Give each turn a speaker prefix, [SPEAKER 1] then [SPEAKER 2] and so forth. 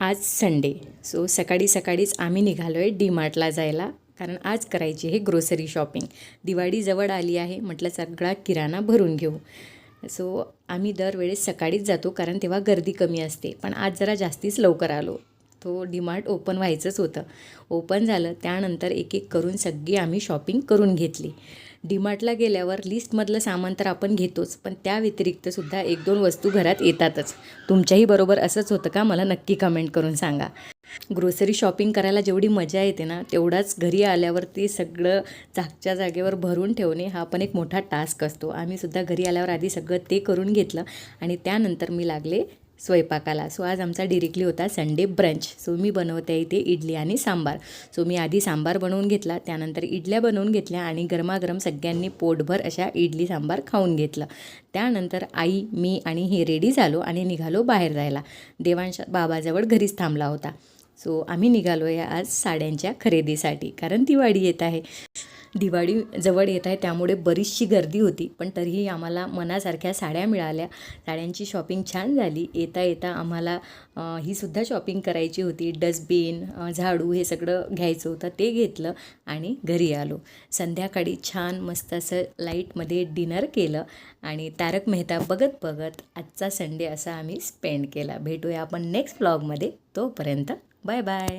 [SPEAKER 1] आज Sunday. So सकाळी सकाळीच आम्ही निघालो आहे डीमार्टला जायला, कारण आज करायची आहे ग्रोसरी शॉपिंग. दिवाळी जवळ आली आहे, म्हटलं सगळा किराणा भरून घेऊ. सो आम्ही दरवेळेस सकाळीच जातो, कारण तेव्हा गर्दी कमी असते. पण आज जरा जास्तीच लवकर आलो. तो डीमार्ट ओपन व्हायचंच होतं. ओपन झालं त्यानंतर एक एक करून सगळी आम्ही शॉपिंग करून घेतली. डीमार्टला गेल्यावर लिस्टमधलं सामान तर आपण घेतोच, पण त्या व्यतिरिक्तसुद्धा 1-2 वस्तू घरात येतातच. तुमच्याही बरोबर असंच होतं का? मला नक्की कमेंट करून सांगा. ग्रोसरी शॉपिंग करायला जेवढी मजा येते ना, तेवढाच घरी आल्यावर ते सगळं जागच्या जागेवर भरून ठेवणे हा पण एक मोठा टास्क असतो. आम्हीसुद्धा घरी आल्यावर आधी सगळं ते करून घेतलं आणि त्यानंतर मी लागले स्वयंपाकाला. सो आज आमचा डिरेक्टली होता संडे ब्रंच. सो मी बनवते इथे इडली आणि सांबार. सो मी आधी सांबार बनवून घेतला, त्यानंतर इडल्या बनवून घेतल्या आणि गरमागरम सगळ्यांनी पोटभर अशा इडली सांबार खाऊन घेतलं. त्यानंतर आई, मी आणि हे रेडी झालो आणि निघालो बाहेर जायला. देवांश बाबाजवळ घरीच थांबला होता. सो आम्ही निघालो आहे आज साड्यांच्या खरेदीसाठी, कारण दिवाळी येत आहे. दिवाळी जवळ येत आहे त्यामुळे बरीचशी गर्दी होती, पण तरीही आम्हाला मनासारख्या साड्या मिळाल्या. साड्यांची शॉपिंग छान झाली. येता येता आम्हाला ही सुद्धा शॉपिंग करायची होती. डस्टबिन, झाडू हे सगळं घ्यायचं होतं, ते घेतलं आणि घरी आलो. संध्याकाळी छान मस्त असं लाईटमध्ये डिनर केलं आणि तारक मेहता बघत बघत आजचा संडे असा आम्ही स्पेंड केला. भेटूया आपण नेक्स्ट व्लॉगमध्ये. तोपर्यंत बाय बाय.